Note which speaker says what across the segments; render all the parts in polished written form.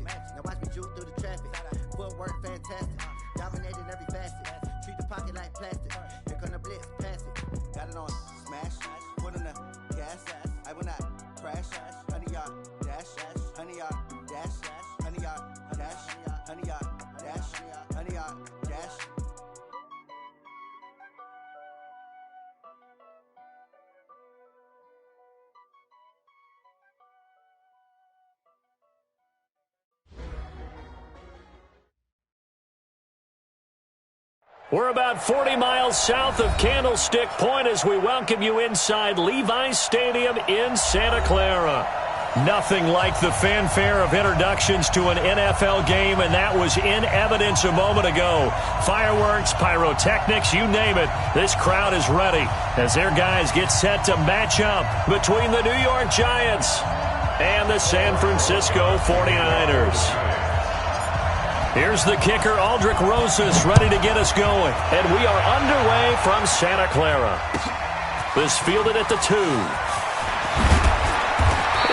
Speaker 1: magic. Now watch me jewel through the traffic. Footwork fantastic. Dominating every facet. Treat the pocket like plastic. Here come the blitz, pass it. Got it on smash. Put on the gas. I will not crash. 100-yard dash. 100-yard dash. 100-yard dash. 100-yard dash. 100-yard dash.
Speaker 2: We're about 40 miles south of Candlestick Point as we welcome you inside Levi's Stadium in Santa Clara. Nothing like the fanfare of introductions to an NFL game, and that was in evidence a moment ago. Fireworks, pyrotechnics, you name it. This crowd is ready as their guys get set to match up between the New York Giants and the San Francisco 49ers. Here's the kicker, Aldrich Rosas, ready to get us going. And we are underway from Santa Clara. This fielded at the 2.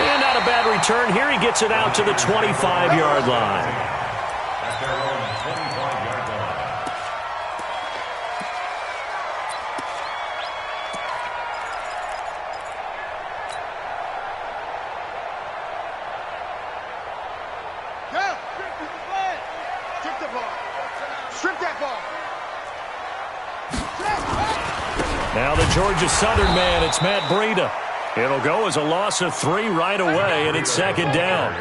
Speaker 2: And not a bad return. Here he gets it out to the 25-yard line. Now the Georgia Southern man, it's Matt Breida. It'll go as a loss of 3 right away, and it's second down.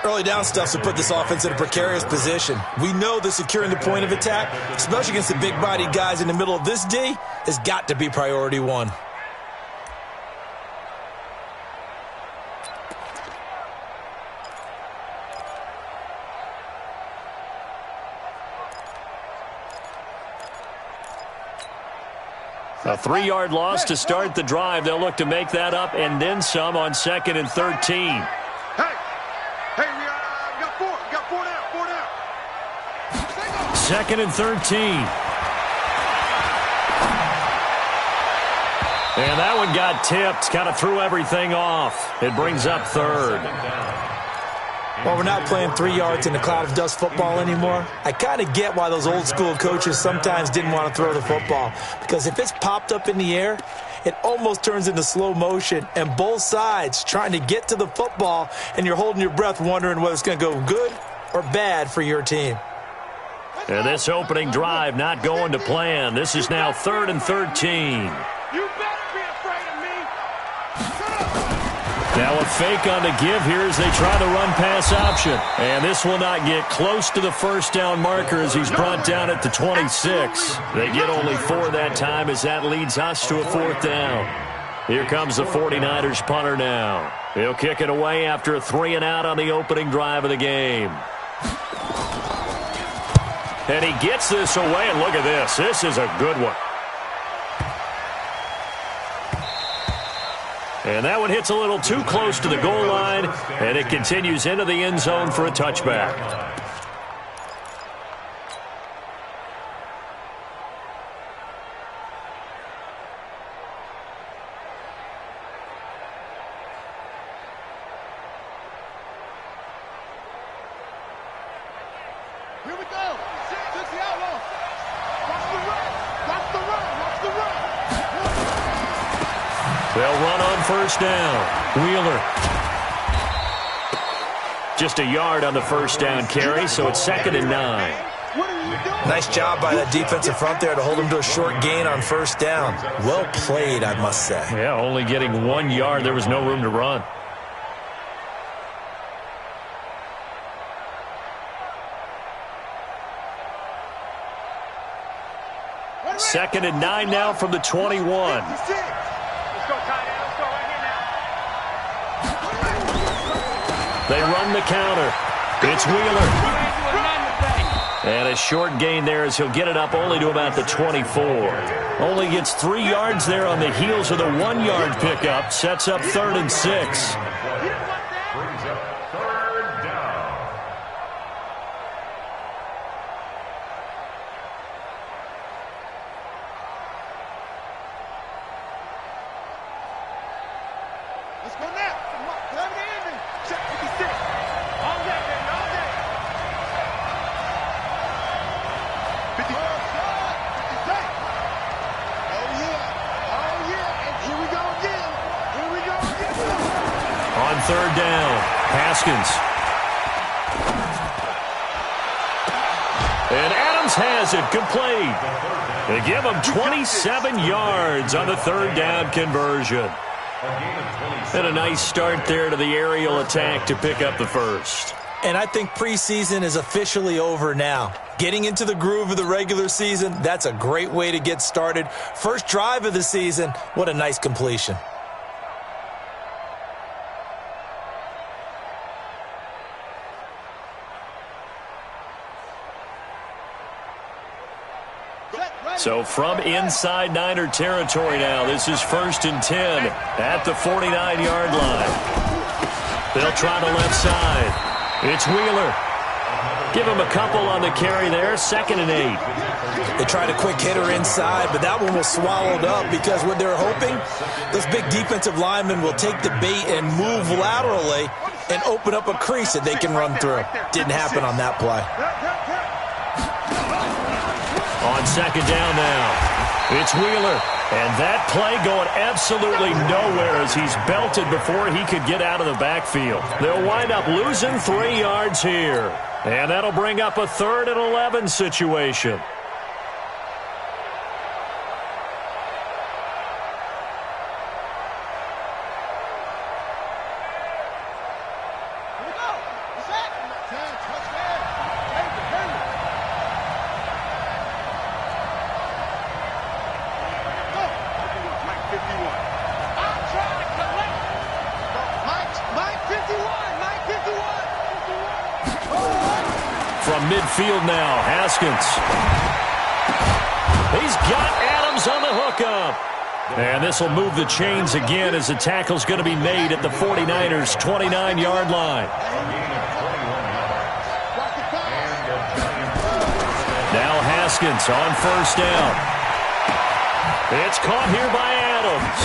Speaker 3: Early down stuff to put this offense in a precarious position. We know that securing the point of attack, especially against the big-bodied guys in the middle of this D, has got to be priority 1.
Speaker 2: A 3-yard loss to start the drive. They'll look to make that up and then some on 2nd and 13.
Speaker 4: Hey, we got 4. We got 4 down.
Speaker 2: 2nd and 13. And that one got tipped. Kind of threw everything off. It brings up 3rd.
Speaker 3: Well, we're not playing 3 yards in the cloud of dust football anymore. I kind of get why those old school coaches sometimes didn't want to throw the football. Because if it's popped up in the air, it almost turns into slow motion. And both sides trying to get to the football, and you're holding your breath wondering whether it's going to go good or bad for your team.
Speaker 2: And this opening drive not going to plan. This is now 3rd and 13. Now a fake on the give here as they try to run pass option. And this will not get close to the first down marker as he's brought down at the 26. They get only 4 that time as that leads us to a 4th down. Here comes the 49ers punter now. He'll kick it away after a 3-and-out on the opening drive of the game. And he gets this away, and look at this. This is a good one. And that one hits a little too close to the goal line, and it continues into the end zone for a touchback.
Speaker 4: Here we go. 6 the outlaw. Watch the run. Watch the run. Watch the run.
Speaker 2: They'll run on first down. Wheeler. Just a yard on the first down carry, so it's 2nd and 9.
Speaker 3: Nice job by that defensive front there to hold him to a short gain on first down. Well played, I must say.
Speaker 2: Yeah, only getting 1 yard. There was no room to run. Second and 9 now from the 21. They run the counter. It's Wheeler. And a short gain there as he'll get it up only to about the 24. Only gets 3 yards there on the heels of the 1-yard pickup. Sets up 3rd and 6.
Speaker 4: Let's go now. Come on. Let it in. Check 56. All that, baby.
Speaker 2: Haskins. And Adams has it complete. They give him 27 yards on the third down conversion. And a nice start there to the aerial attack to pick up the first.
Speaker 3: And I think preseason is officially over now. Getting into the groove of the regular season, that's a great way to get started. First drive of the season, what a nice completion.
Speaker 2: So from inside Niner territory now, this is 1st and 10 at the 49-yard line. They'll try the left side. It's Wheeler. Give him a couple on the carry there, 2nd and 8.
Speaker 3: They tried a quick hitter inside, but that one was swallowed up because what they're hoping, those big defensive linemen will take the bait and move laterally and open up a crease that they can run through. Didn't happen on that play.
Speaker 2: On 2nd down now, it's Wheeler. And that play going absolutely nowhere as he's belted before he could get out of the backfield. They'll wind up losing 3 yards here. And that'll bring up a 3rd and 11 situation. Midfield now, Haskins. He's got Adams on the hookup. And this will move the chains again as the tackle's going to be made at the 49ers' 29-yard line. Now Haskins on 1st down. It's caught here by Adams.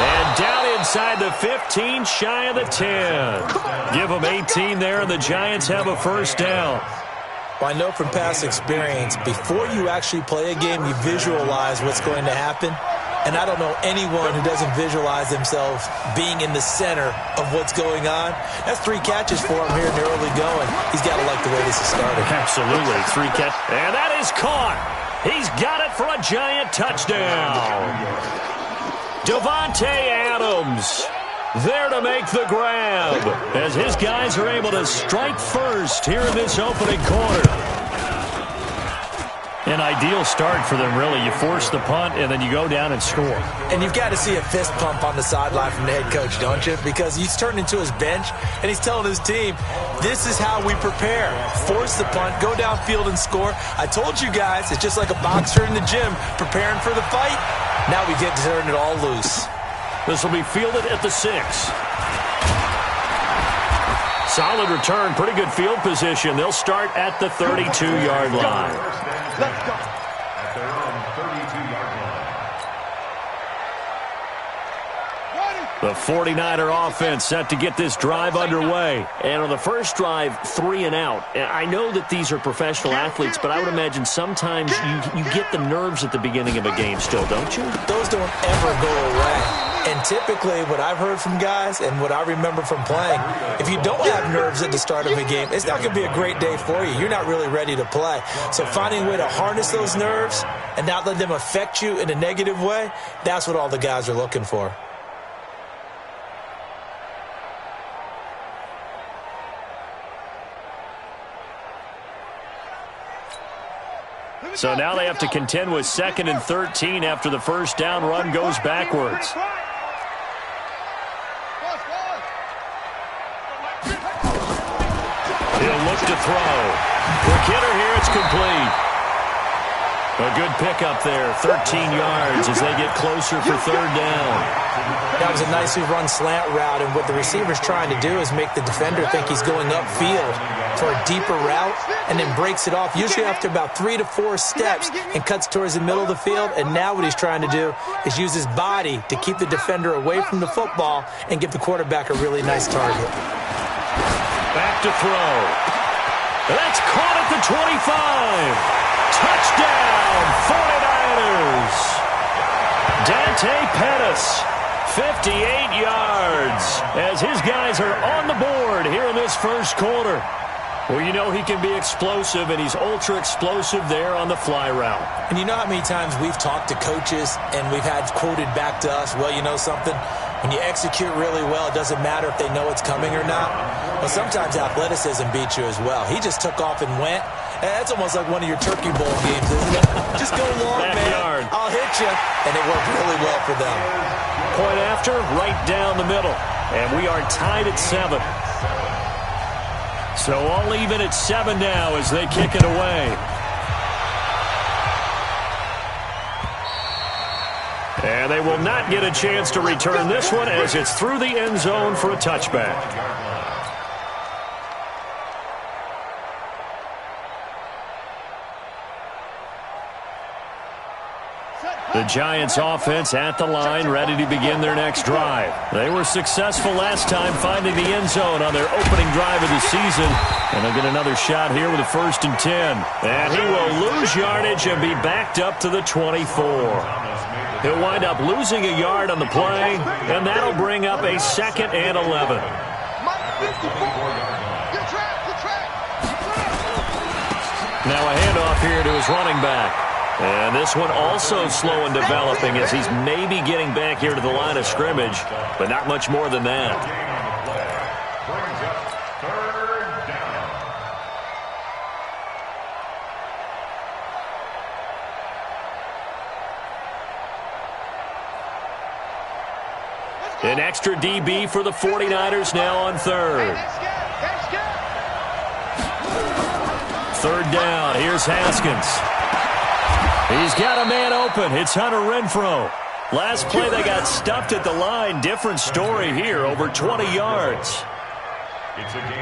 Speaker 2: And down inside the 15, shy of the 10. Give them 18 there, and the Giants have a 1st down.
Speaker 3: Well, I know from past experience, before you actually play a game, you visualize what's going to happen. And I don't know anyone who doesn't visualize themselves being in the center of what's going on. That's 3 catches for him here in the early going. He's got to like the way this is started.
Speaker 2: Absolutely. 3 catches. And that is caught. He's got it for a Giant touchdown. Davante Adams there to make the grab as his guys are able to strike first here in this opening quarter. An ideal start for them, really. You force the punt, and then you go down and score.
Speaker 3: And you've got to see a fist pump on the sideline from the head coach, don't you? Because he's turned into his bench, and he's telling his team, this is how we prepare. Force the punt, go downfield and score. I told you guys, it's just like a boxer in the gym preparing for the fight. Now we get to turn it all loose.
Speaker 2: This will be fielded at the 6. Solid return, pretty good field position. They'll start at the 32-yard line.
Speaker 4: Let's go.
Speaker 5: At their own 32-yard line.
Speaker 2: The 49er offense set to get this drive underway. And on the first drive, 3 and out. I know that these are professional athletes, but I would imagine sometimes you get the nerves at the beginning of a game still, don't you?
Speaker 3: Those don't ever go away. And typically what I've heard from guys and what I remember from playing, if you don't have nerves at the start of a game, it's not going to be a great day for you. You're not really ready to play. So finding a way to harness those nerves and not let them affect you in a negative way, that's what all the guys are looking for.
Speaker 2: So now they have to contend with 2nd and 13 after the first down run goes backwards. He'll look to throw. Quick hitter here, it's complete. A good pickup there, 13 yards as they get closer for 3rd down.
Speaker 3: That was a nicely run slant route, and what the receiver's trying to do is make the defender think he's going upfield for a deeper route and then breaks it off, usually after about 3 to 4 steps, and cuts towards the middle of the field. And now what he's trying to do is use his body to keep the defender away from the football and give the quarterback a really nice target.
Speaker 2: Back to throw. That's caught at the 25. Touchdown, 49ers. Dante Pettis 58 yards as his guys are on the board here in this first quarter. Well, you know he can be explosive, and he's ultra-explosive there on the fly route.
Speaker 3: And you know how many times we've talked to coaches and we've had quoted back to us, well, you know something? When you execute really well, it doesn't matter if they know it's coming or not. Well, sometimes athleticism beats you as well. He just took off and went. That's almost like one of your Turkey Bowl games, isn't it? Just go long, man. I'll hit you. And it worked really well for them.
Speaker 2: Point after, right down the middle. And we are tied at 7. So all even at 7 now as they kick it away. And they will not get a chance to return this one as it's through the end zone for a touchback. The Giants offense at the line, ready to begin their next drive. They were successful last time finding the end zone on their opening drive of the season. And they'll get another shot here with a 1st and 10. And he will lose yardage and be backed up to the 24. He'll wind up losing a yard on the play, and that'll bring up a 2nd and 11. Now a handoff here to his running back. And this one also slow in developing as he's maybe getting back here to the line of scrimmage, but not much more than that. An extra DB for the 49ers now on 3rd. 3rd down. Here's Haskins. He's got a man open. It's Hunter Renfrow. Last play they got stuffed at the line. Different story here. Over 20 yards.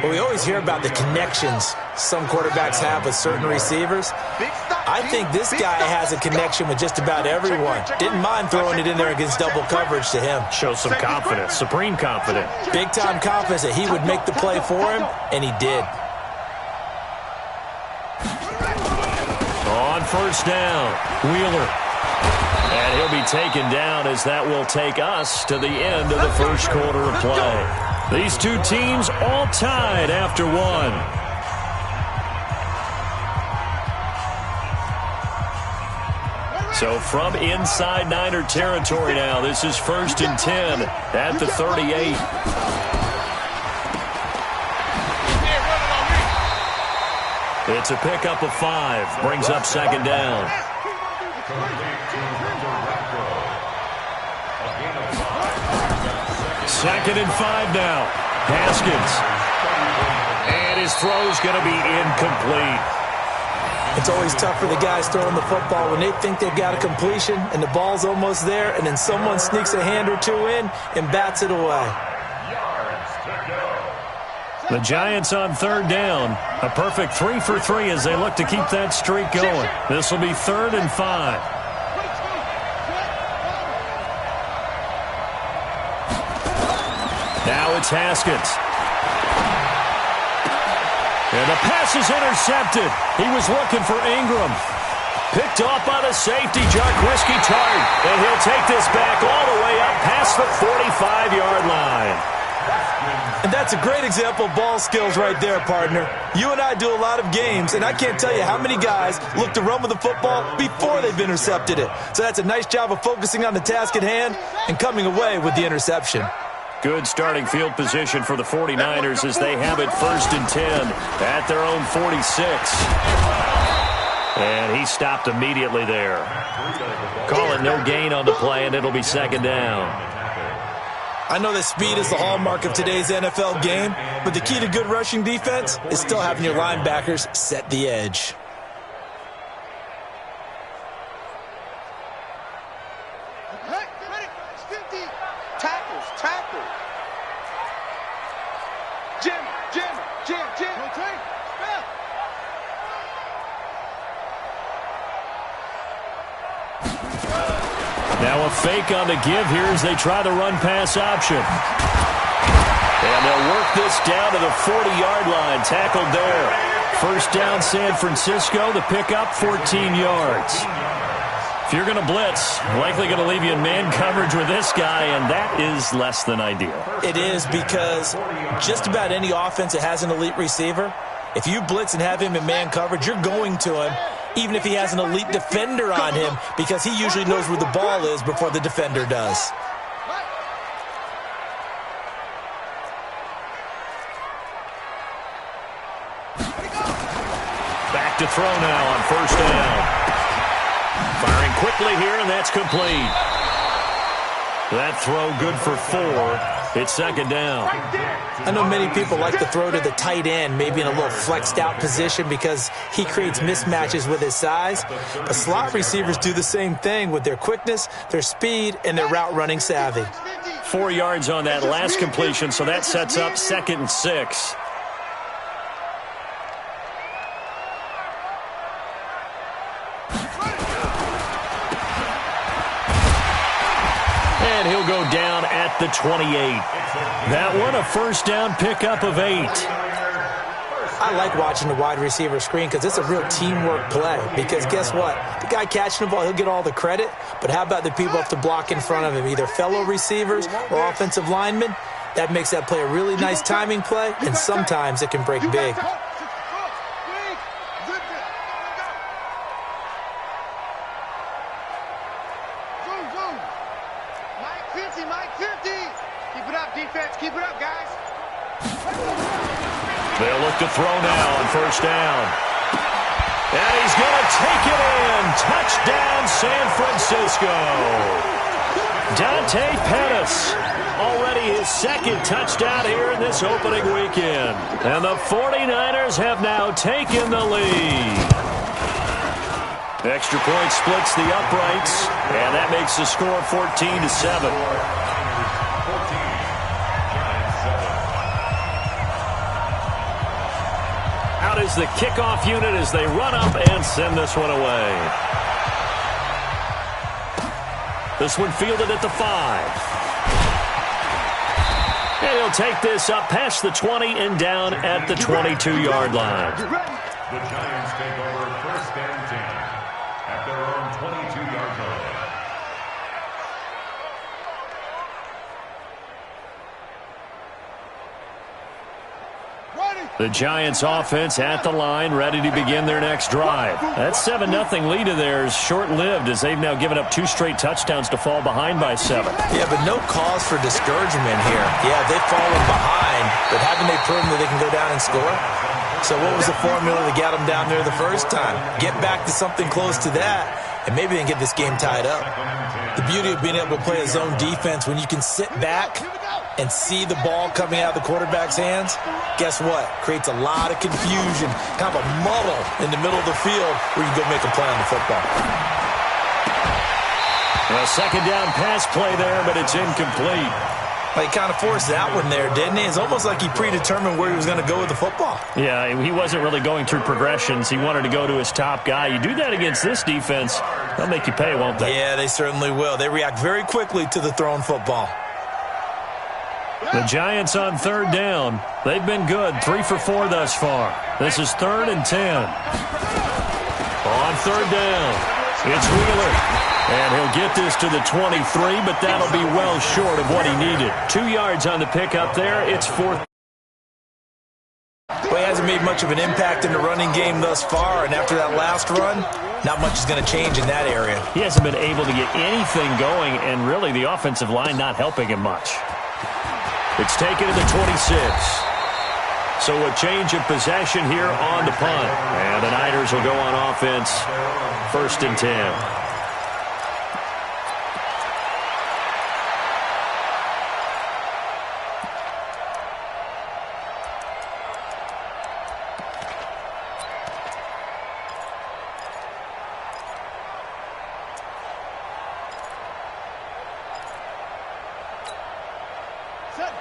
Speaker 3: Well, we always hear about the connections some quarterbacks have with certain receivers. I think this guy has a connection with just about everyone. Didn't mind throwing it in there against double coverage to him.
Speaker 2: Shows some confidence, supreme confidence.
Speaker 3: Big-time confidence that he would make the play for him, and he did.
Speaker 2: On 1st down, Wheeler. And he'll be taken down as that will take us to the end of the first quarter of play. These two teams all tied after 1. So from inside Niner territory now, this is 1st and 10 at the 38. It's a pickup of 5. Brings up 2nd down. Second and 5 now. Haskins. And his throw's going to be incomplete.
Speaker 3: It's always tough for the guys throwing the football when they think they've got a completion and the ball's almost there, and then someone sneaks a hand or two in and bats it away.
Speaker 2: The Giants on 3rd down. A perfect 3 for 3 as they look to keep that streak going. This will be 3rd and 5. Now it's Haskins. And the pass is intercepted. He was looking for Ingram. Picked off by the safety, Jarquiski Tart. And he'll take this back all the way up past the 45-yard line.
Speaker 3: And that's a great example of ball skills right there, partner. You and I do a lot of games, and I can't tell you how many guys look to run with the football before they've intercepted it. So that's a nice job of focusing on the task at hand and coming away with the interception.
Speaker 2: Good starting field position for the 49ers as they have it 1st and 10 at their own 46. And he stopped immediately there. Call it no gain on the play, and it'll be 2nd down.
Speaker 3: I know that speed is the hallmark of today's NFL game, but the key to good rushing defense is still having your linebackers set the edge.
Speaker 2: Now a fake on the give here as they try the run-pass option. And they'll work this down to the 40-yard line, tackled there. 1st down San Francisco, the pickup 14 yards. If you're going to blitz, likely going to leave you in man coverage with this guy, and that is less than ideal.
Speaker 3: It is, because just about any offense that has an elite receiver, if you blitz and have him in man coverage, you're going to him, even if he has an elite defender on him, because he usually knows where the ball is before the defender does.
Speaker 2: Back to throw now on first down. Firing quickly here, and that's complete. That throw good for 4. It's second down.
Speaker 3: I know many people like to throw to the tight end, maybe in a little flexed out position because he creates mismatches with his size. But slot receivers do the same thing with their quickness, their speed, and their route running savvy.
Speaker 2: 4 yards on that last completion, so that sets up 2nd and 6. And he'll go down at the 28. That one a first down pickup of 8.
Speaker 3: I like watching the wide receiver screen because it's a real teamwork play. Because guess what? The guy catching the ball, he'll get all the credit. But how about the people up to block in front of him, either fellow receivers or offensive linemen? That makes that play a really nice timing play, and sometimes it can break big.
Speaker 4: Keep it up, guys.
Speaker 2: They'll look to throw now on first down. And he's going to take it in. Touchdown, San Francisco. Dante Pettis, already his 2nd touchdown here in this opening weekend. And the 49ers have now taken the lead. Extra point splits the uprights, and that makes the score 14-7. Out is the kickoff unit as they run up and send this one away. This one fielded at the 5. And he'll take this up past the 20 and down at the 22-yard line.
Speaker 5: The Giants take over 1st and 10 at their own 22-yard line.
Speaker 2: The Giants offense at the line, ready to begin their next drive. That 7-0 lead of theirs short-lived as they've now given up 2 straight touchdowns to fall behind by 7.
Speaker 3: Yeah, but no cause for discouragement here. Yeah, they've fallen behind, but haven't they proven that they can go down and score? So what was the formula that got them down there the first time? Get back to something close to that, and maybe they can get this game tied up. The beauty of being able to play a zone defense when you can sit back and see the ball coming out of the quarterback's hands, guess what? Creates a lot of confusion, kind of a muddle in the middle of the field where you can go make a play on the football.
Speaker 2: A second down pass play there, but it's incomplete.
Speaker 3: Well, he kind of forced that one there, didn't he? It's almost like he predetermined where he was going to go with the football.
Speaker 2: Yeah, he wasn't really going through progressions. He wanted to go to his top guy. You do that against this defense, they'll make you pay, won't they?
Speaker 3: Yeah, they certainly will. They react very quickly to the thrown football.
Speaker 2: The Giants on 3rd down. They've been good, 3 for 4 thus far. This is 3rd and 10. On 3rd down, it's Wheeler. And he'll get this to the 23, but that'll be well short of what he needed. 2 yards on the pickup there. It's 4th.
Speaker 3: Well, he hasn't made much of an impact in the running game thus far, and after that last run, not much is going to change in that area.
Speaker 2: He hasn't been able to get anything going, and really the offensive line not helping him much. It's taken to the 26. So a change of possession here on the punt. And the Niners will go on offense, 1st and 10.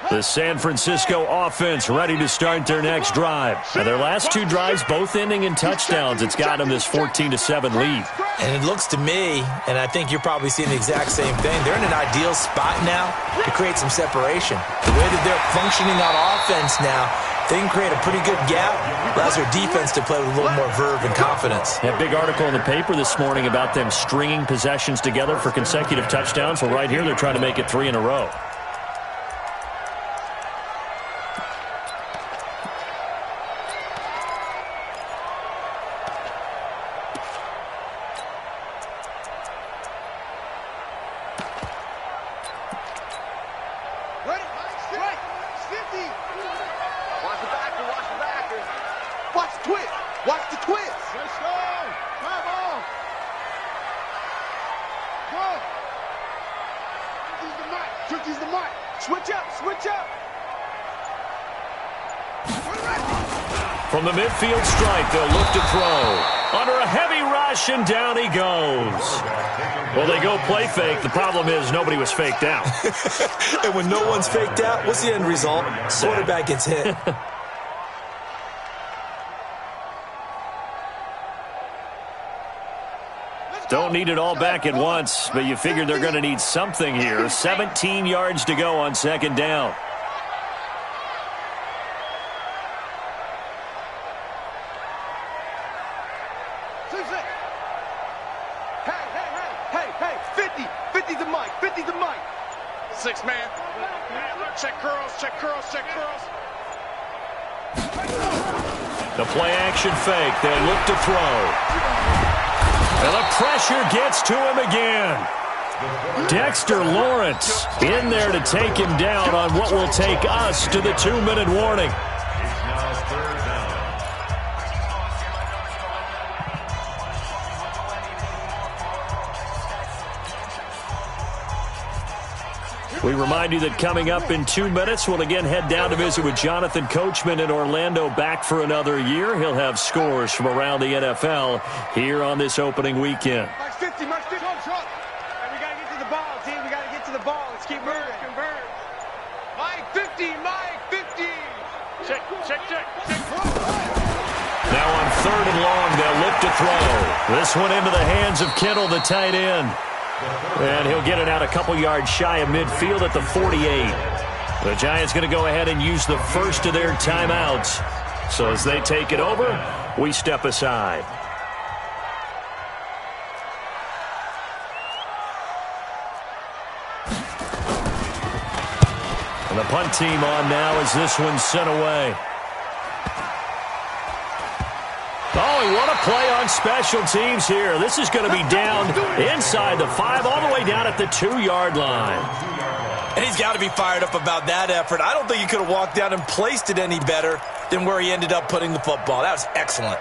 Speaker 2: The San Francisco offense ready to start their next drive. Now, their last 2 drives both ending in touchdowns. It's got them this 14-7 lead.
Speaker 3: And it looks to me, and I think you're probably seeing the exact same thing, they're in an ideal spot now to create some separation. The way that they're functioning on offense now, They can create a pretty good gap. Allows their defense to play with a little more verve and confidence.
Speaker 2: That big article in the paper this morning about them stringing possessions together for consecutive touchdowns. Well, right here, they're trying to make it 3 in a row. From the midfield stripe, they'll look to throw. Under a heavy rush, and down he goes. Well, they go play fake. The problem is nobody was faked out.
Speaker 3: And when no one's faked out, what's the end result? Quarterback gets hit.
Speaker 2: Don't need it all back at once, but you figure they're going to need something here. 17 yards to go on second down. The play-action fake. They'll look to throw. And the pressure gets to him again. Dexter Lawrence in there to take him down on what will take us to the 2-minute warning.
Speaker 5: It's now third down.
Speaker 2: We remind you that coming up in 2 minutes, we'll again head down to visit with Jonathan Coachman in Orlando, back for another year. He'll have scores from around the NFL here on this opening weekend.
Speaker 4: Mark 50, Mark 50.
Speaker 6: And we got to get to the ball, team. We got to get to the ball. Let's keep moving. Convert. Mike 50, Mike 50. Check.
Speaker 2: Now on 3rd and long, they'll look to throw. This one into the hands of Kittle, the tight end. And he'll get it out a couple yards shy of midfield at the 48. The Giants going to go ahead and use the first of their timeouts. So as they take it over, we step aside. And the punt team on now as this one's sent away. Oh, what a play on special teams here. This is going to be down inside the 5, all the way down at the 2-yard line.
Speaker 3: And he's got to be fired up about that effort. I don't think he could have walked down and placed it any better than where he ended up putting the football. That was excellent.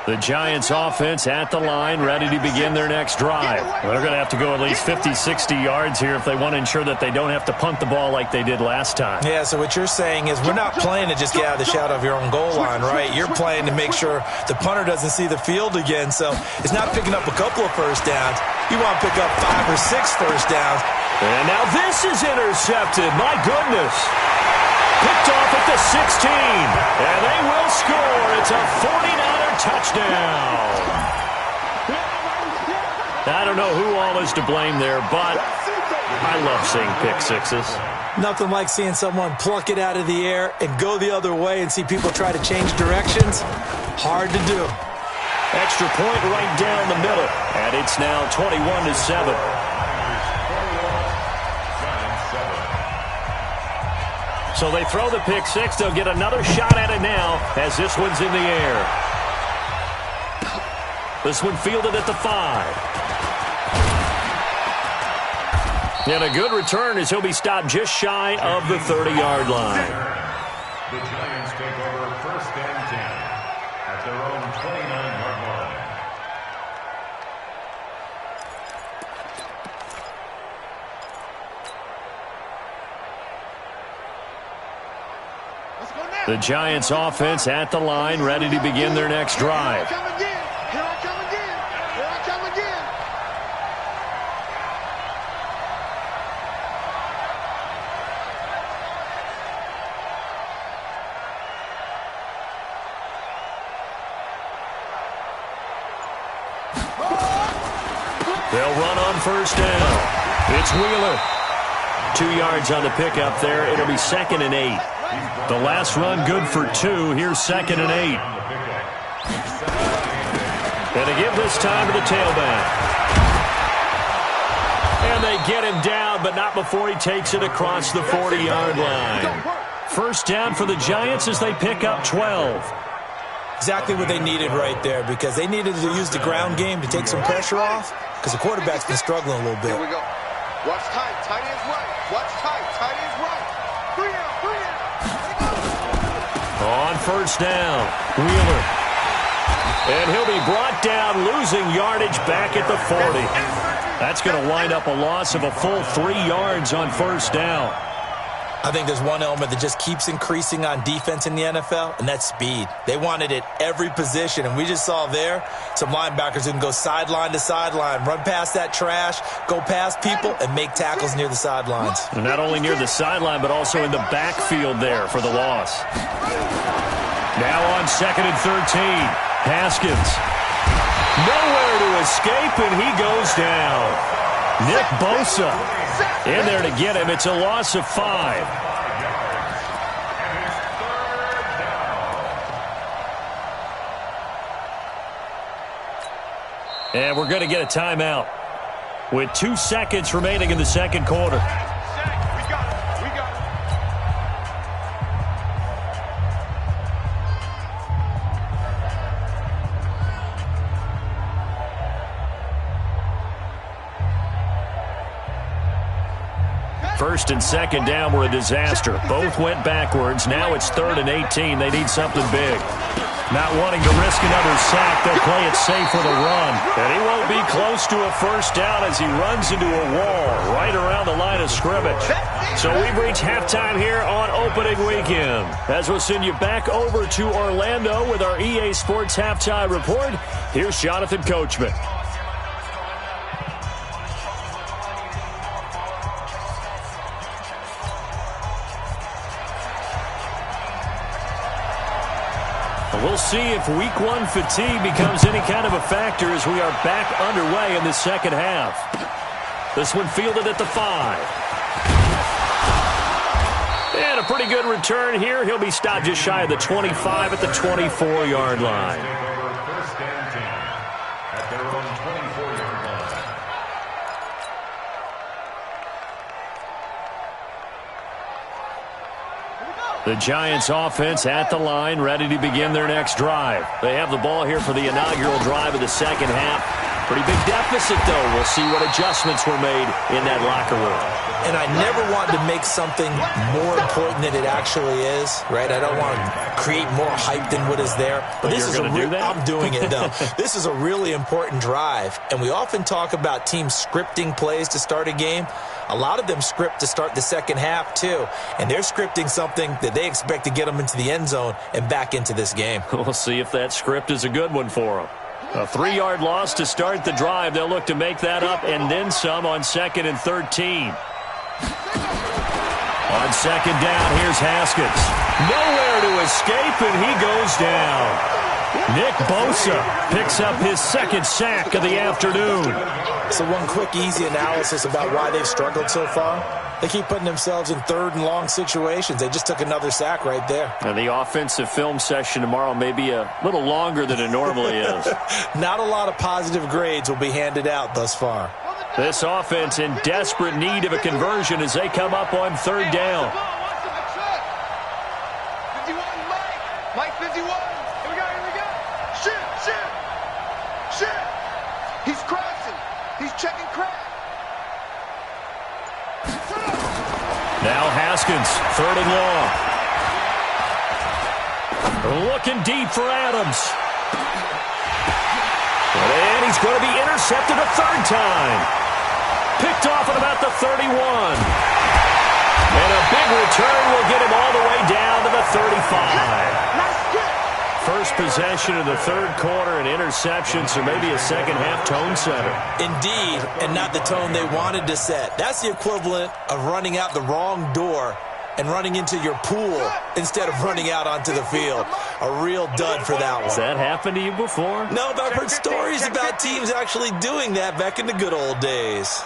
Speaker 2: The Giants offense at the line, ready to begin their next drive. Well, they're going to have to go at least 50, 60 yards here if they want to ensure that they don't have to punt the ball like they did last time.
Speaker 3: Yeah, so what you're saying is we're not playing to just get out of the shadow of your own goal line, right? You're playing to make sure the punter doesn't see the field again. So it's not picking up a couple of first downs. You want to pick up 5 or 6 first downs.
Speaker 2: And now this is intercepted. My goodness. Picked off at the 16. And they will score. It's a 49er touchdown. I don't know who all is to blame there, but I love seeing pick sixes.
Speaker 3: Nothing like seeing someone pluck it out of the air and go the other way and see people try to change directions. Hard to do.
Speaker 2: Extra point right down the middle. And it's now 21-7. So they throw the pick six. They'll get another shot at it now as this one's in the air. This one fielded at the 5. And a good return as he'll be stopped just shy of the 30-yard line.
Speaker 5: The Giants take over 1st and 10 at their own 29-yard line.
Speaker 2: The Giants offense at the line, ready to begin their next drive.
Speaker 4: Here I come again.
Speaker 2: They'll run on 1st down. It's Wheeler. 2 yards on the pickup there. It'll be 2nd and 8. The last run good for 2. Here's 2nd and 8. And they give this time to the tailback. And they get him down, but not before he takes it across the 40-yard line. First down for the Giants as they pick up 12.
Speaker 3: Exactly what they needed right there, because they needed to use the ground game to take some pressure off, because the quarterback's been struggling a little bit.
Speaker 4: Here we go. Watch tight. Tight ends right. Watch tight. Tight ends right. 3 out. 3 out.
Speaker 2: On first down, Wheeler. And he'll be brought down, losing yardage back at the 40. That's going to wind up a loss of a full 3 yards on first down.
Speaker 3: I think there's one element that just keeps increasing on defense in the NFL, and that's speed. They want it at every position, and we just saw there some linebackers who can go sideline to sideline, run past that trash, go past people, and make tackles near the sidelines.
Speaker 2: And not only near the sideline, but also in the backfield there for the loss. Now on 2nd and 13, Haskins. Nowhere to escape, and he goes down. Nick Bosa in there to get him. It's a loss of 5. And we're going to get a timeout with 2 seconds remaining in the second quarter. First and second down were a disaster. Both went backwards. Now it's 3rd and 18. They need something big. Not wanting to risk another sack, they'll play it safe with a run. And he won't be close to a first down as he runs into a wall right around the line of scrimmage. So we've reached halftime here on opening weekend. As we'll send you back over to Orlando with our EA Sports Halftime Report, here's Jonathan Coachman. We'll see if Week 1 fatigue becomes any kind of a factor as we are back underway in the second half. This one fielded at the 5. And a pretty good return here. He'll be stopped just shy of the 25 at the 24-yard line.
Speaker 5: First and 10 at their own 24-yard line.
Speaker 2: The Giants offense at the line, ready to begin their next drive. They have the ball here for the inaugural drive of the second half. Pretty big deficit, though. We'll see what adjustments were made in that locker room.
Speaker 3: And I never want to make something more important than it actually is, right? I don't want to create more hype than what is there. But this is I'm doing it, though. This is a really important drive. And we often talk about teams scripting plays to start a game. A lot of them script to start the second half, too. And they're scripting something that they expect to get them into the end zone and back into this game.
Speaker 2: We'll see if that script is a good one for them. A 3-yard loss to start the drive. They'll look to make that up and then some on 2nd and 13. On second down, here's Haskins. Nowhere to escape, and he goes down. Nick Bosa picks up his 2nd sack of the afternoon.
Speaker 3: So one quick, easy analysis about why they've struggled so far. They keep putting themselves in 3rd and long situations. They just took another sack right there.
Speaker 2: And the offensive film session tomorrow may be a little longer than it normally is.
Speaker 3: Not a lot of positive grades will be handed out thus far.
Speaker 2: This offense in desperate need of a conversion as they come up on 3rd down.
Speaker 4: 51, Mike 51. Here we go. Shit. He's crossing. He's checking crack.
Speaker 2: Now Haskins, 3rd and long. Looking deep for Adams. And he's going to be intercepted a 3rd time. Picked off at about the 31. And a big return will get him all the way down to the 35. First possession of the 3rd quarter, an interception, so maybe a second-half tone setter.
Speaker 3: Indeed, and not the tone they wanted to set. That's the equivalent of running out the wrong door and running into your pool instead of running out onto the field. A real dud for that one.
Speaker 2: Has that happened to you before?
Speaker 3: No, but I've heard stories about teams actually doing that back in the good old days.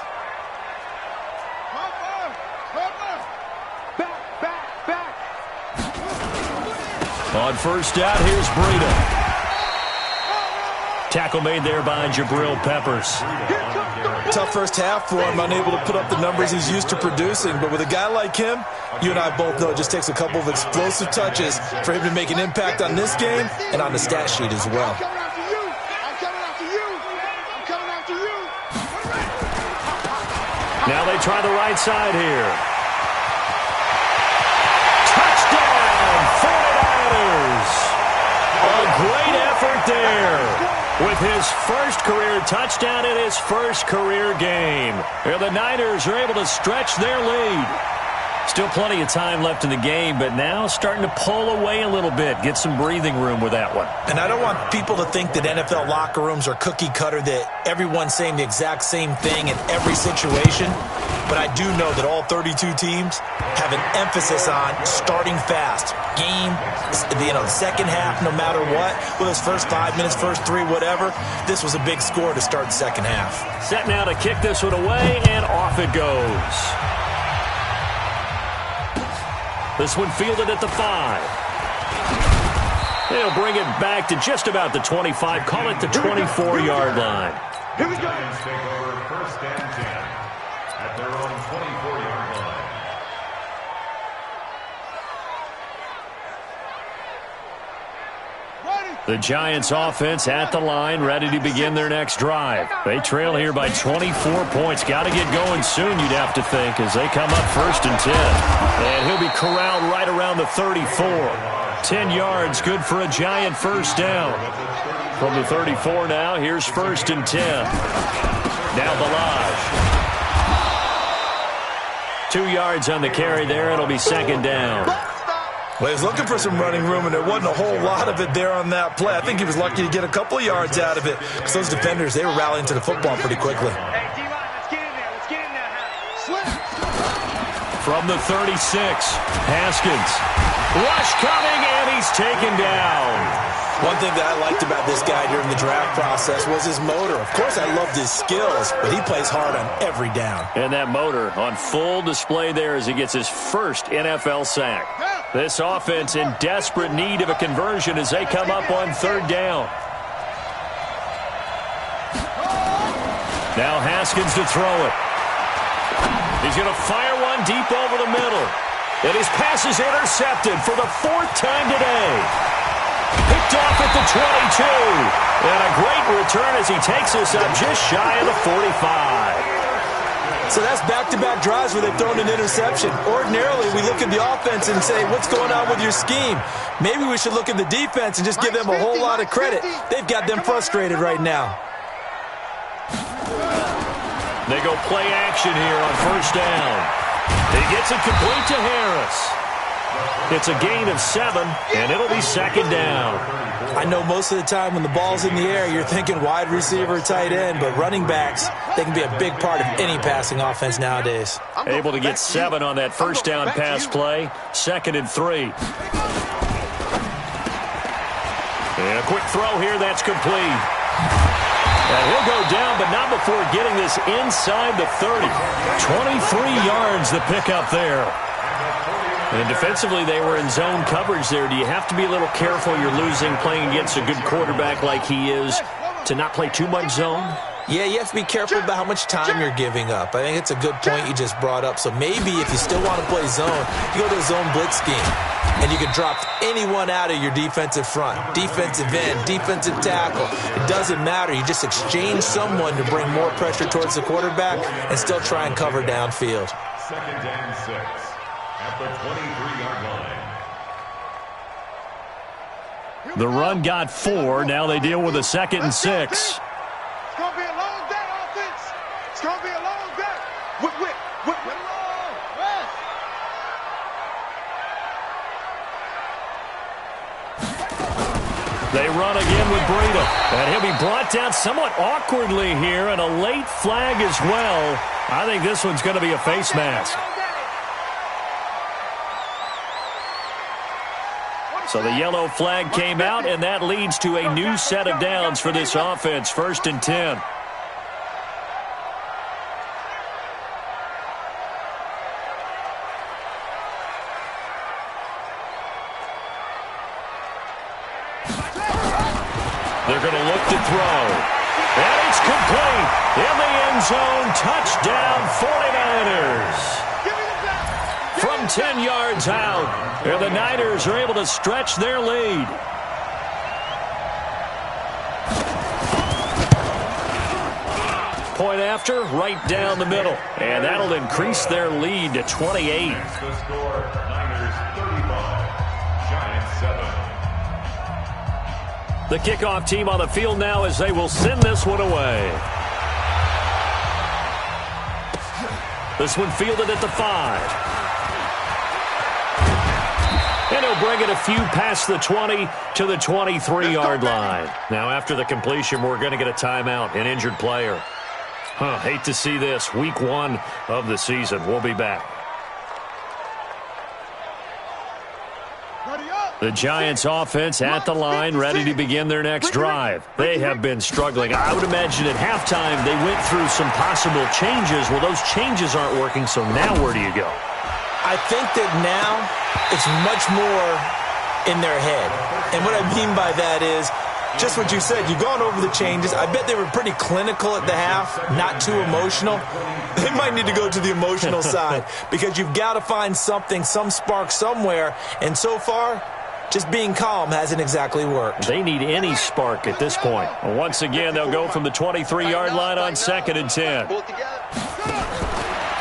Speaker 2: On first down, here's Breida. Tackle made there by Jabril Peppers.
Speaker 3: Tough first half for him, unable to put up the numbers he's used to producing. But with a guy like him, you and I both know it just takes a couple of explosive touches for him to make an impact on this game and on the stat sheet as well.
Speaker 4: I'm coming after you. I'm coming after you. I'm coming after you.
Speaker 2: Now they try the right side here. Touchdown, 49ers. A great effort there. With his first career touchdown in his first career game. And the Niners are able to stretch their lead. Still plenty of time left in the game, but now starting to pull away a little bit. Get some breathing room with that one.
Speaker 3: And I don't want people to think that NFL locker rooms are cookie cutter, that everyone's saying the exact same thing in every situation. But I do know that all 32 teams have an emphasis on starting fast. Game, second half, no matter what. Whether it's first 5 minutes, first 3, whatever. This was a big score to start the second half.
Speaker 2: Set now to kick this one away, and off it goes. This one fielded at the 5. They'll bring it back to just about the 25. Call it the 24-yard line.
Speaker 5: Here we go. Giants take over first and 10 at their own 24-yard line.
Speaker 2: The Giants offense at the line, ready to begin their next drive. They trail here by 24 points. Got to get going soon, you'd have to think, as they come up first and 10. And he'll be corralled right around the 34. 10 yards, good for a Giant first down. From the 34 now, here's first and 10. Now Balaj. 2 yards on the carry there. It'll be second down.
Speaker 3: Well, he was looking for some running room, and there wasn't a whole lot of it there on that play. I think he was lucky to get a couple of yards out of it, because those defenders, they were rallying to the football pretty quickly.
Speaker 6: Hey, D-line, let's get in there. Let's get in there.
Speaker 4: Slip.
Speaker 2: From the 36, Haskins. Rush coming, and he's taken down.
Speaker 3: One thing that I liked about this guy during the draft process was his motor. Of course, I loved his skills, but he plays hard on every down.
Speaker 2: And that motor on full display there as he gets his first NFL sack. This offense in desperate need of a conversion as they come up on third down. Now Haskins to throw it. He's going to fire one deep over the middle. And his pass is intercepted for the 4th time today. Picked off at the 22. And a great return as he takes us up just shy of the 45.
Speaker 3: So that's back-to-back drives where they've thrown an interception. Ordinarily, we look at the offense and say, what's going on with your scheme? Maybe we should look at the defense and just give them a whole lot of credit. They've got them frustrated right now.
Speaker 2: They go play action here on first down. He gets it complete to Harris. It's a gain of 7, and it'll be second down.
Speaker 3: I know most of the time when the ball's in the air, you're thinking wide receiver, tight end, but running backs, they can be a big part of any passing offense nowadays.
Speaker 2: Able to get 7 on that first down pass play. 2nd and 3. And a quick throw here, that's complete. And he'll go down, but not before getting this inside the 30. 23 yards the pickup there. And defensively, they were in zone coverage there. Do you have to be a little careful? You're losing, playing against a good quarterback like he is, to not play too much zone?
Speaker 3: Yeah, you have to be careful about how much time you're giving up. I think it's a good point you just brought up. So maybe if you still want to play zone, you go to a zone blitz scheme. And you can drop anyone out of your defensive front. Defensive end, defensive tackle. It doesn't matter. You just exchange someone to bring more pressure towards the quarterback and still try and cover downfield.
Speaker 5: 2nd and 6 at the 23-yard line.
Speaker 2: The run got 4. Now they deal with a 2nd and 6.
Speaker 4: It's going to be a long day, offense. It's going to be a long day. Whip.
Speaker 2: They run again with Breida. And he'll be brought down somewhat awkwardly here, and a late flag as well. I think this one's going to be a face mask. So the yellow flag came out, and that leads to a new set of downs for this offense. 1st and 10. They're going to look to throw. And it's complete. In the end zone, touchdown 49ers. From 10 yards out, and the Niners are able to stretch their lead. Point after, right down the middle. And that'll increase their lead to 28.
Speaker 5: That's the score, Niners 35, Giants 7.
Speaker 2: The kickoff team on the field now as they will send this one away. This one fielded at the 5. And he'll bring it a few past the 20 to the 23-yard line. Now, after the completion, we're going to get a timeout, an injured player. Hate to see this. Week 1 of the season. We'll be back. The Giants offense at the line, ready to begin their next drive. They have been struggling. I would imagine at halftime they went through some possible changes. Well, those changes aren't working, so now where do you go?
Speaker 3: I think that now it's much more in their head. And what I mean by that is just what you said. You've gone over the changes. I bet they were pretty clinical at the half, not too emotional. They might need to go to the emotional side because you've got to find something, some spark somewhere. And so far, just being calm hasn't exactly worked.
Speaker 2: They need any spark at this point. Once again, they'll go from the 23-yard line on 2nd and 10.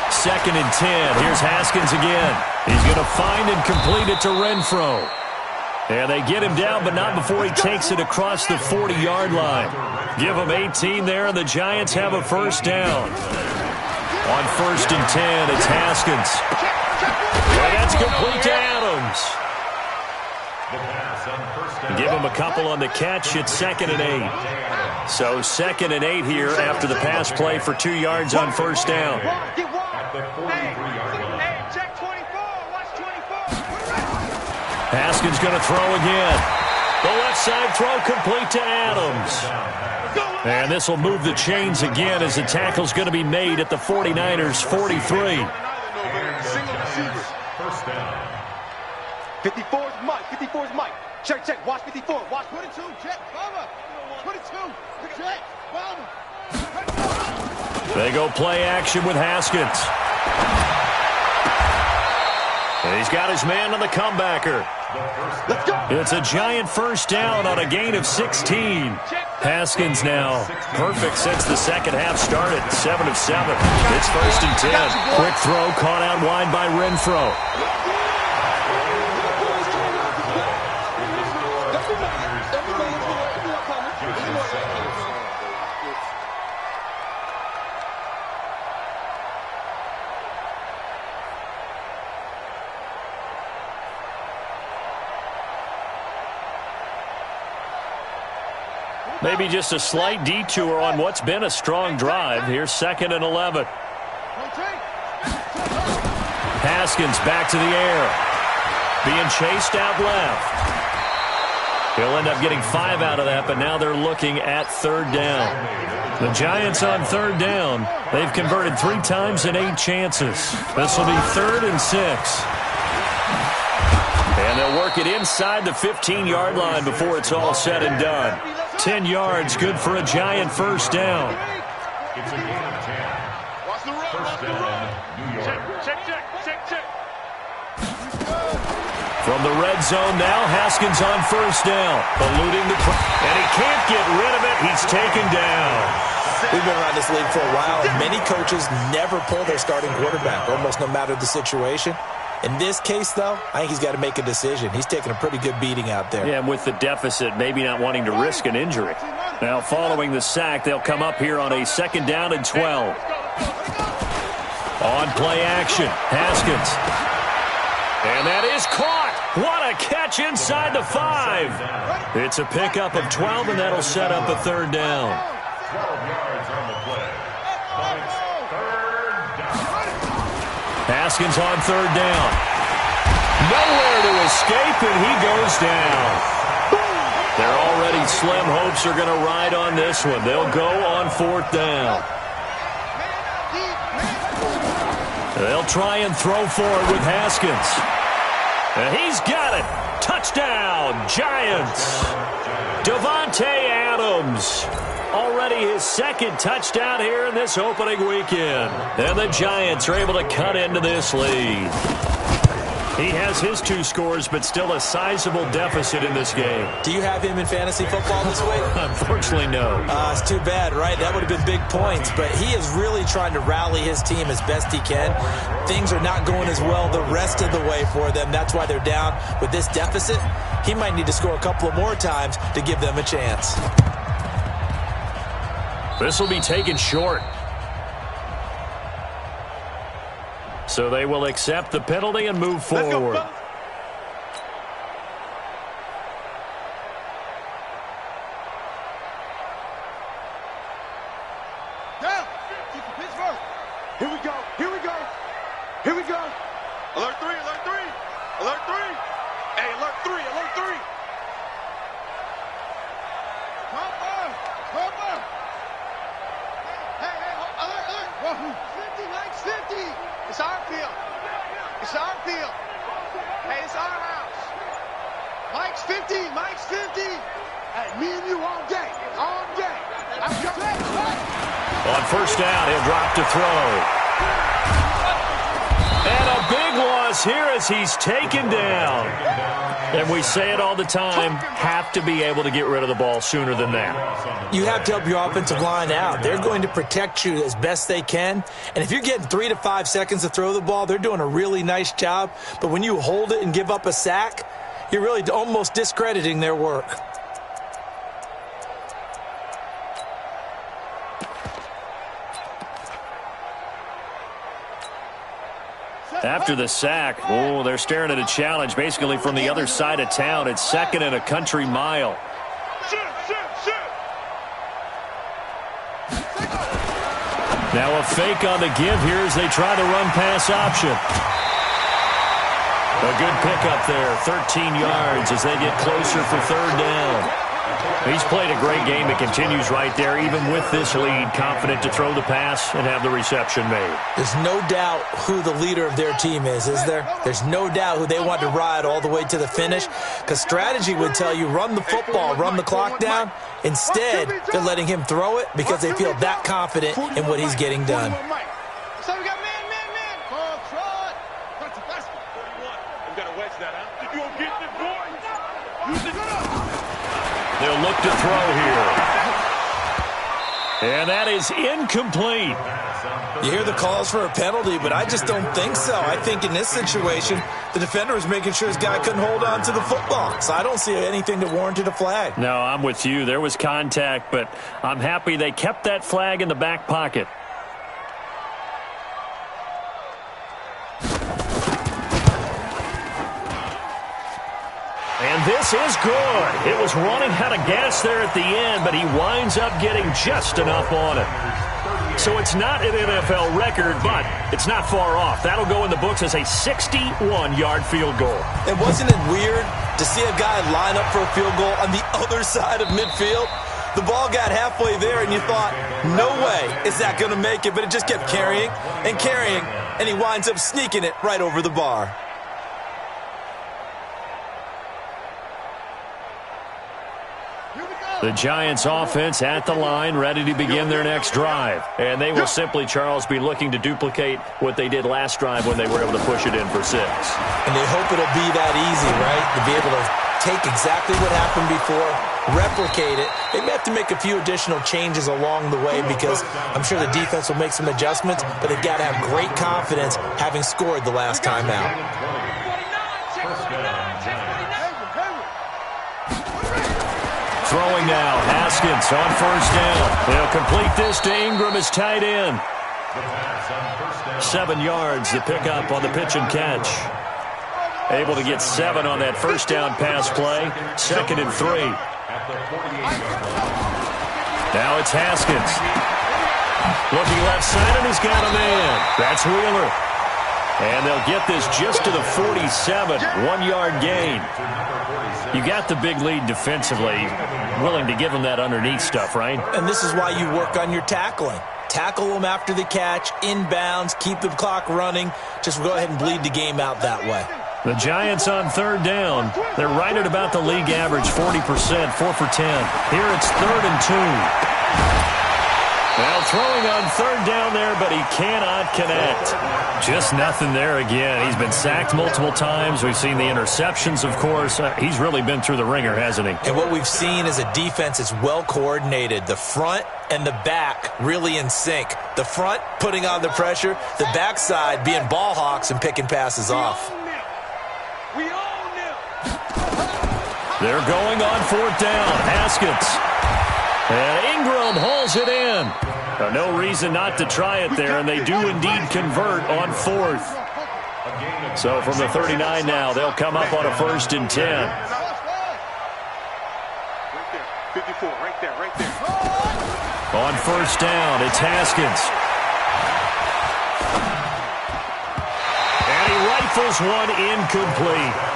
Speaker 2: 2nd and 10. Here's Haskins again. He's going to find and complete it to Renfro. And they get him down, but not before he takes it across the 40-yard line. Give him 18 there, and the Giants have a first down. On 1st and 10, it's Haskins. And that's complete to Adams. Give him a couple on the catch. It's 2nd and 8. So 2nd and 8 here after the pass play for 2 yards on first down. Haskins going to throw again. The left side throw complete to Adams. And this will move the chains again as the tackle's going to be made at the 49ers' 43.
Speaker 5: First down.
Speaker 6: 54's Mike. 54's Mike. Check, check. Watch 54. Watch 22. Check. Bomber. 22. Check. Bomber.
Speaker 2: They go play action with Haskins. And he's got his man on the comebacker.
Speaker 6: Let's go.
Speaker 2: It's a Giant first down on a gain of 16. Haskins now perfect since the second half started. 7 of 7. It's 1st and 10. Quick throw caught out wide by Renfro. Maybe just a slight detour on what's been a strong drive. Here's 2nd and 11. Haskins back to the air. Being chased out left. He'll end up getting 5 out of that, but now they're looking at 3rd down. The Giants on 3rd down. They've converted 3 times in 8 chances. This will be 3rd and 6. And they'll work it inside the 15-yard line before it's all said and done. 10 yards, good for a Giant first down.
Speaker 5: It's a gain of 10. First down, New York.
Speaker 6: Check, check, check, check.
Speaker 2: From the red zone now, Haskins on first down. Eluding the and he can't get rid of it. He's taken down.
Speaker 3: We've been around this league for a while. Many coaches never pull their starting quarterback, almost no matter the situation. In this case, though, I think he's got to make a decision. He's taking a pretty good beating out there.
Speaker 2: Yeah, and with the deficit, maybe not wanting to risk an injury. Now, following the sack, they'll come up here on a 2nd down and 12. On play action, Haskins. And that is caught. What a catch inside the 5. It's a pickup of 12, and that'll set up a 3rd down.
Speaker 5: 12 yards on the play. But it's 3rd down.
Speaker 2: Haskins on 3rd down. Nowhere to escape, and he goes down. Their already slim hopes are going to ride on this one. They'll go on 4th down. They'll try and throw for it with Haskins. And he's got it. Touchdown, Giants. Davante Adams. Already his second touchdown here in this opening weekend. And the Giants are able to cut into this lead. He has his 2 scores, but still a sizable deficit in this game.
Speaker 3: Do you have him in fantasy football this week?
Speaker 2: Unfortunately, no.
Speaker 3: It's too bad, right? That would have been big points. But he is really trying to rally his team as best he can. Things are not going as well the rest of the way for them. That's why they're down with this deficit. He might need to score a couple of more times to give them a chance.
Speaker 2: This will be taken short. So they will accept the penalty and move forward.
Speaker 4: Down. Pittsburgh. Here we go. Here we go. Here we go. Alert 3. Alert 3. Alert 3. Hey, alert 3. Alert 3. Cover. Cover. Hey, alert, alert. 50, Mike's 50. It's our field. It's our field. Hey, it's our house. Mike's 50. Mike's 50. Hey, me and you all day. All day.
Speaker 2: On first down, he'll drop to throw. And a big loss here as he's taken down. And we say it all the time, have to be able to get rid of the ball sooner than that.
Speaker 3: You have to help your offensive line out. They're going to protect you as best they can. And if you're getting 3 to 5 seconds to throw the ball, they're doing a really nice job. But when you hold it and give up a sack, you're really almost discrediting their work.
Speaker 2: After the sack, they're staring at a challenge basically from the other side of town. It's 2nd and a country mile. Now a fake on the give here as they try the run-pass option. A good pickup there, 13 yards as they get closer for 3rd down. He's played a great game. It continues right there, even with this lead, confident to throw the pass and have the reception made.
Speaker 3: There's no doubt who the leader of their team is there? There's no doubt who they want to ride all the way to the finish, because strategy would tell you run the football, run the clock down. Instead, they're letting him throw it because they feel that confident in what he's getting done.
Speaker 4: So we got man. Control. That's a basket. 41. We got to wedge that, huh? You gonna get this, boy? Use it up.
Speaker 2: They'll look to throw here. And that is incomplete.
Speaker 3: You hear the calls for a penalty, but I just don't think so. I think in this situation, the defender was making sure his guy couldn't hold on to the football. So I don't see anything that warranted a flag.
Speaker 2: No, I'm with you. There was contact, but I'm happy they kept that flag in the back pocket. And this is good. It was running out of gas there at the end, but he winds up getting just enough on it. So it's not an NFL record, but it's not far off. That'll go in the books as a 61-yard field goal.
Speaker 3: And wasn't it weird to see a guy line up for a field goal on the other side of midfield? The ball got halfway there, and you thought, no way is that going to make it, but it just kept carrying, and he winds up sneaking it right over the bar.
Speaker 2: The Giants offense at the line, ready to begin their next drive. And they will simply, Charles, be looking to duplicate what they did last drive when they were able to push it in for 6.
Speaker 3: And they hope it'll be that easy, right? To be able to take exactly what happened before, replicate it. They may have to make a few additional changes along the way because I'm sure the defense will make some adjustments, but they've got to have great confidence having scored the last time out.
Speaker 2: Throwing now, Haskins on first down. They'll complete this to Ingram as tight end. 7 yards, the pickup on the pitch and catch. Able to get 7 on that first down pass play. 2nd and 3. Now it's Haskins. Looking left side, and he's got a man. That's Wheeler. And they'll get this just to the 47, 1-yard gain. You got the big lead defensively, willing to give them that underneath stuff, right?
Speaker 3: And this is why you work on your tackling. Tackle them after the catch, inbounds, keep the clock running. Just go ahead and bleed the game out that way.
Speaker 2: The Giants on third down. They're right at about the league average, 40%, 4 for 10. Here it's 3rd and 2. Well, throwing on third down there, but he cannot connect. Just nothing there again. He's been sacked multiple times. We've seen the interceptions, of course. He's really been through the ringer, hasn't he?
Speaker 3: And what we've seen is a defense that's well coordinated. The front and the back really in sync. The front putting on the pressure, the backside being ball hawks and picking passes off.
Speaker 6: We own them.
Speaker 2: They're going on 4th down. Haskins. And Ingram hauls it in. No reason not to try it there, and they do indeed convert on 4th. So from the 39 now, they'll come up on a 1st and 10.
Speaker 6: Right there. 54, right there.
Speaker 2: On 1st down, it's Haskins. And he rifles one incomplete.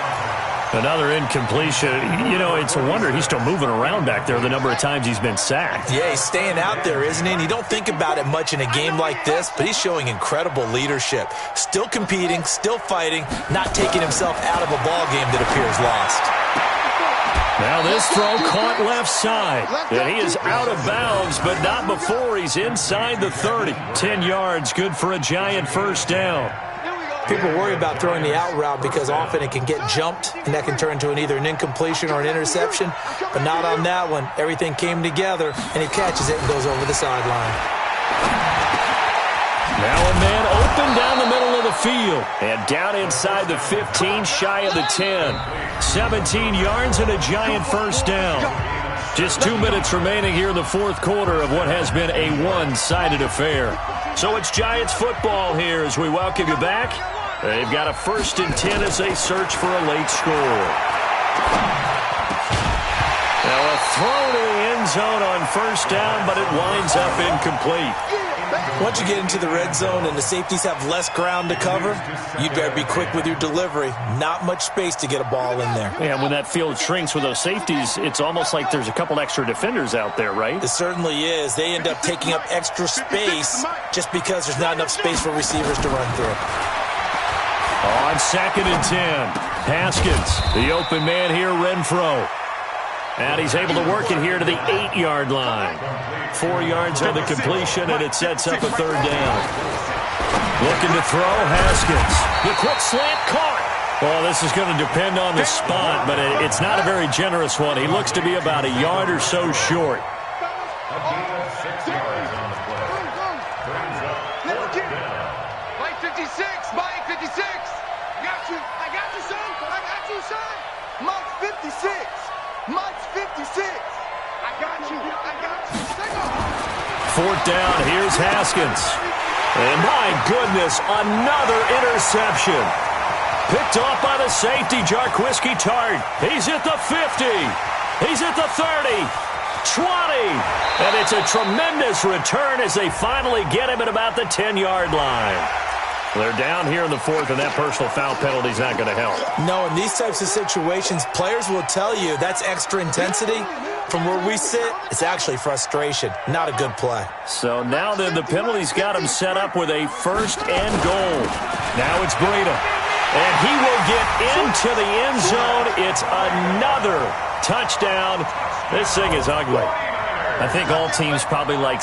Speaker 2: Another incompletion. You know, it's a wonder he's still moving around back there the number of times he's been sacked.
Speaker 3: Yeah, he's staying out there, isn't he? And you don't think about it much in a game like this, but he's showing incredible leadership. Still competing, still fighting, not taking himself out of a ball game that appears lost.
Speaker 2: Now this throw caught left side. And he is out of bounds, but not before he's inside the 30. 10 yards, good for a Giant 1st down.
Speaker 3: People worry about throwing the out route because often it can get jumped, and that can turn into either an incompletion or an interception. But not on that one. Everything came together, and he catches it and goes over the sideline.
Speaker 2: Now a man open down the middle of the field. And down inside the 15, shy of the 10. 17 yards and a Giant 1st down. Just 2 minutes remaining here in the 4th quarter of what has been a one-sided affair. So it's Giants football here as we welcome you back. They've got a 1st and 10 as they search for a late score. Now a throw to the end zone on 1st down, but it winds up incomplete.
Speaker 3: Once you get into the red zone and the safeties have less ground to cover, you'd better be quick with your delivery. Not much space to get a ball in there.
Speaker 2: And when that field shrinks with those safeties, it's almost like there's a couple extra defenders out there, right?
Speaker 3: It certainly is. They end up taking up extra space just because there's not enough space for receivers to run through.
Speaker 2: On 2nd and 10, Haskins, the open man here, Renfro. And he's able to work it here to the 8-yard line. 4 yards on the completion, and it sets up a 3rd down. Looking to throw, Haskins. The quick slant caught. Well, this is going to depend on the spot, but it's not a very generous one. He looks to be about a yard or so short.
Speaker 6: Mike 56, Mike 56. I got you, son. Mike 56. Mike's 56. I got you.
Speaker 2: 4th down, here's Haskins. And my goodness, another interception. Picked off by the safety, Jarquiski Tart. He's at the 50. He's at the 30. 20. And it's a tremendous return as they finally get him at about the 10-yard line. They're down here in the 4th, and that personal foul penalty is not going to help.
Speaker 3: No, in these types of situations, players will tell you that's extra intensity. From where we sit, it's actually frustration. Not a good play.
Speaker 2: So now then, the penalty's got him set up with a 1st and goal. Now it's Breida. And he will get into the end zone. It's another touchdown. This thing is ugly. I think all teams probably like